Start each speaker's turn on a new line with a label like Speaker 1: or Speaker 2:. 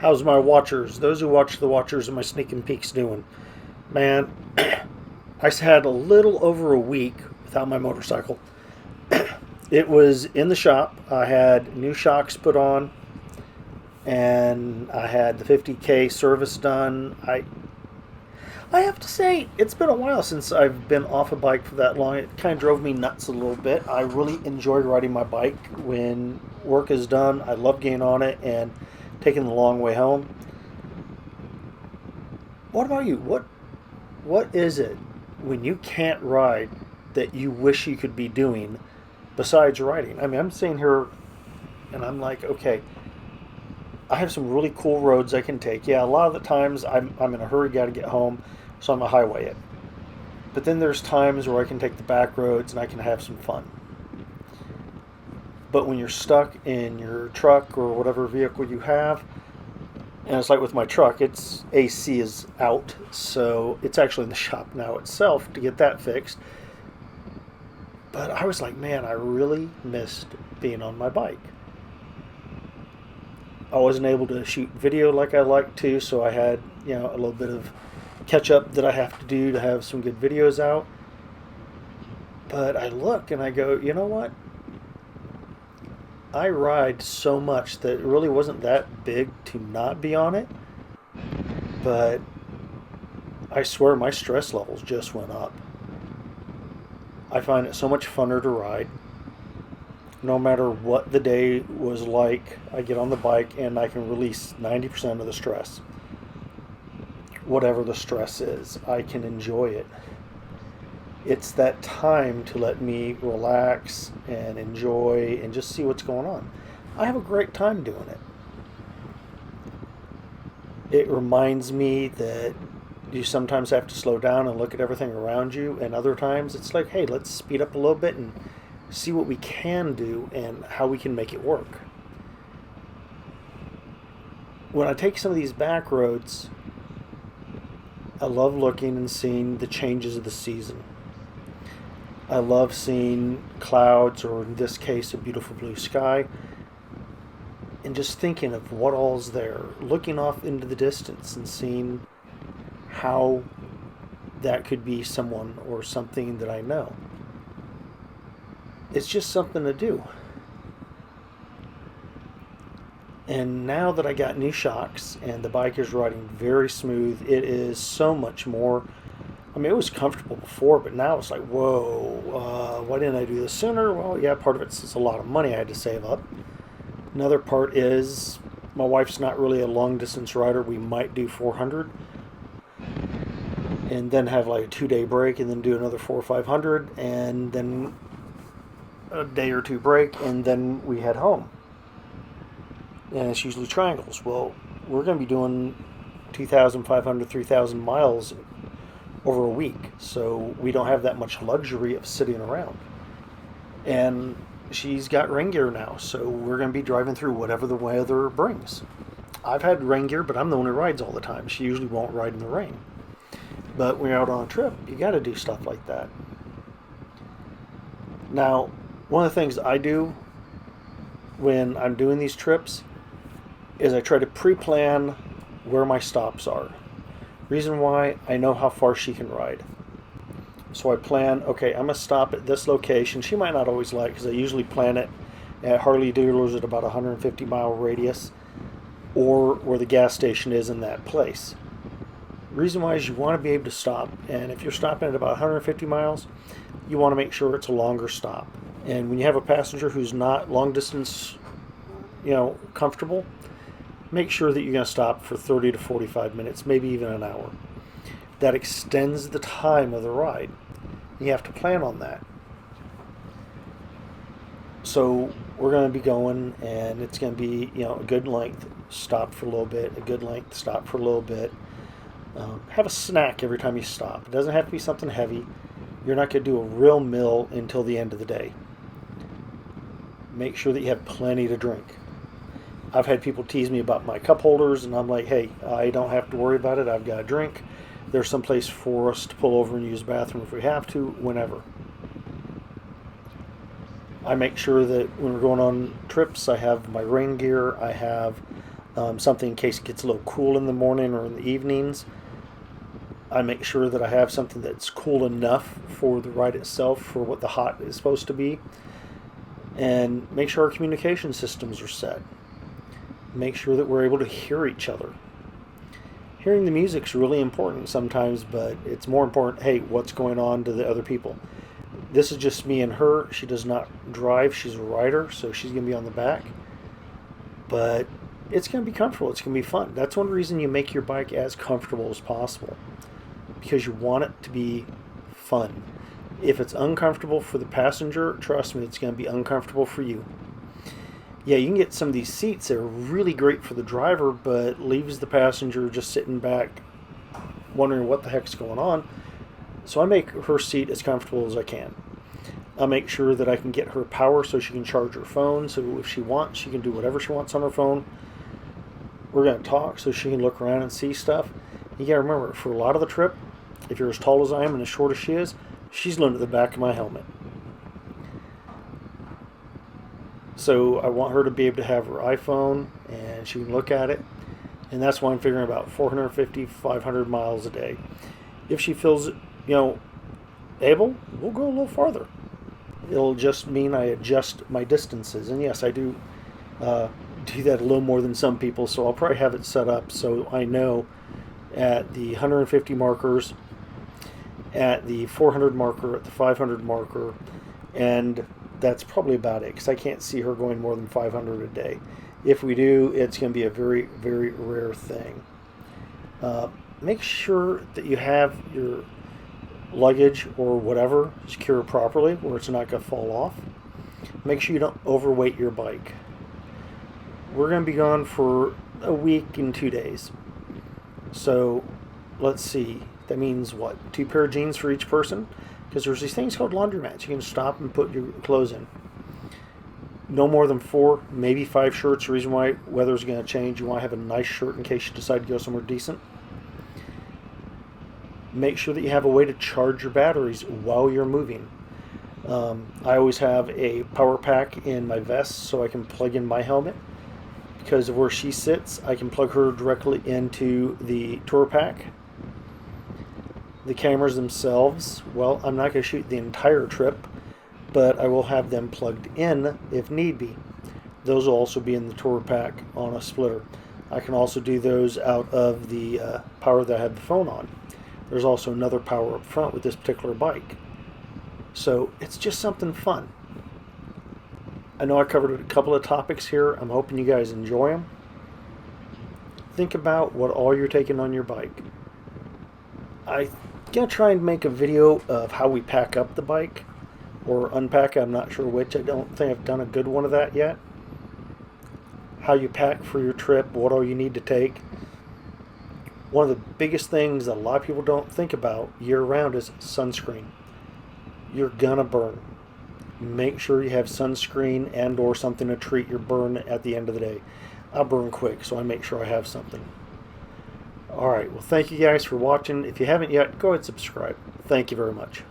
Speaker 1: How's my watchers? Those who watch the watchers of my sneaking peeks doing? Man, I had a little over a week without my motorcycle. It was in the shop. I had new shocks put on, and I had the 50K service done. I have to say, it's been a while since I've been off a bike for that long. It kind of drove me nuts a little bit. I really enjoy riding my bike when work is done. I love getting on it and taking the long way home. What about you? What is it when you can't ride that you wish you could be doing besides riding? I mean, I'm sitting here and I'm like, okay, I have some really cool roads I can take. Yeah, a lot of the times I'm in a hurry, got to get home, so I'm going to highway it. But then there's times where I can take the back roads and I can have some fun. But when you're stuck in your truck or whatever vehicle you have, and it's like with my truck, its AC is out, so it's actually in the shop now itself to get that fixed. But I was like, man, I really missed being on my bike. I wasn't able to shoot video like I like to, so I had, a little bit of catch up that I have to do to have some good videos out. But I look and I go, you know what? I ride so much that it really wasn't that big to not be on it. But I swear my stress levels just went up. I find it so much funner to ride. No matter what the day was like, I get on the bike and I can release 90% of the stress. Whatever the stress is, I can enjoy it. It's that time to let me relax and enjoy and just see what's going on. I have a great time doing it. It reminds me that you sometimes have to slow down and look at everything around you, and other times it's like, hey, let's speed up a little bit and see what we can do and how we can make it work. When I take some of these back roads, I love looking and seeing the changes of the season. I love seeing clouds, or in this case, a beautiful blue sky, and just thinking of what all's there, looking off into the distance and seeing how that could be someone or something that I know. It's just something to do. And now that I got new shocks and the bike is riding very smooth, it is so much more. I mean, it was comfortable before, but now it's like, whoa, why didn't I do this sooner? Well, yeah, part of it's a lot of money I had to save up. Another part is my wife's not really a long distance rider. We might do 400 and then have like a 2-day break and then do another 400 or 500 and then a day or two break, and then we head home. And it's usually triangles. Well, we're going to be doing 2,500, 3,000 miles over a week, so we don't have that much luxury of sitting around. And she's got rain gear now, so we're going to be driving through whatever the weather brings. I've had rain gear, but I'm the one who rides all the time. She usually won't ride in the rain. But when you're out on a trip, you got to do stuff like that. Now, one of the things I do when I'm doing these trips is I try to pre-plan where my stops are. Reason why, I know how far she can ride. So I plan, okay, I'm going to stop at this location. She might not always like, because I usually plan it at Harley dealers at about 150 mile radius, or where the gas station is in that place. Reason why is you want to be able to stop, and if you're stopping at about 150 miles, you want to make sure it's a longer stop. And when you have a passenger who's not long distance, comfortable, make sure that you're going to stop for 30 to 45 minutes, maybe even an hour. That extends the time of the ride. You have to plan on that. So we're going to be going, and it's going to be, a good length, stop for a little bit, a good length, stop for a little bit. Have a snack every time you stop. It doesn't have to be something heavy. You're not going to do a real meal until the end of the day. Make sure that you have plenty to drink. I've had people tease me about my cup holders, and I'm like, hey, I don't have to worry about it. I've got a drink. There's some place for us to pull over and use the bathroom if we have to, whenever. I make sure that when we're going on trips, I have my rain gear, I have something in case it gets a little cool in the morning or in the evenings. I make sure that I have something that's cool enough for the ride itself, for what the hot is supposed to be, and make sure our communication systems are set. Make sure that we're able to hear each other. Hearing the music's really important sometimes, but it's more important, hey, what's going on to the other people? This is just me and her. She does not drive. She's a rider, so she's going to be on the back. But it's going to be comfortable. It's going to be fun. That's one reason you make your bike as comfortable as possible, because you want it to be fun. If it's uncomfortable for the passenger, trust me, it's going to be uncomfortable for you. Yeah, you can get some of these seats that are really great for the driver, but leaves the passenger just sitting back wondering what the heck's going on. So I make her seat as comfortable as I can. I'll make sure that I can get her power so she can charge her phone, so if she wants, she can do whatever she wants on her phone. We're going to talk so she can look around and see stuff. You got to remember, for a lot of the trip, if you're as tall as I am and as short as she is, she's leaning to the back of my helmet. So I want her to be able to have her iPhone and she can look at it. And that's why I'm figuring about 450, 500 miles a day. If she feels, able, we'll go a little farther. It'll just mean I adjust my distances. And yes, I do do that a little more than some people. So I'll probably have it set up so I know at the 150 markers, at the 400 marker, at the 500 marker, and that's probably about it, because I can't see her going more than 500 a day. If we do, it's going to be a very, very rare thing. Make sure that you have your luggage or whatever secured properly, where it's not going to fall off. Make sure you don't overweight your bike. We're going to be gone for a week and 2 days. So let's see, that means what, 2 pair of jeans for each person? Because there's these things called laundromats. You can stop and put your clothes in. No more than 4, maybe 5 shirts. The reason why weather's going to change, you want to have a nice shirt in case you decide to go somewhere decent. Make sure that you have a way to charge your batteries while you're moving. I always have a power pack in my vest so I can plug in my helmet. Because of where she sits, I can plug her directly into the Tour Pack. The cameras themselves, well, I'm not going to shoot the entire trip, but I will have them plugged in if need be. Those will also be in the Tour Pack on a splitter. I can also do those out of the power that I have the phone on. There's also another power up front with this particular bike. So it's just something fun. I know I covered a couple of topics here. I'm hoping you guys enjoy them. Think about what all you're taking on your bike. I'm going to try and make a video of how we pack up the bike or unpack it. I'm not sure which. I don't think I've done a good one of that yet. How you pack for your trip, what all you need to take. One of the biggest things that a lot of people don't think about year-round is sunscreen. You're going to burn. Make sure you have sunscreen and or something to treat your burn at the end of the day. I'll burn quick, so I make sure I have something. Alright, well thank you guys for watching. If you haven't yet, go ahead and subscribe. Thank you very much.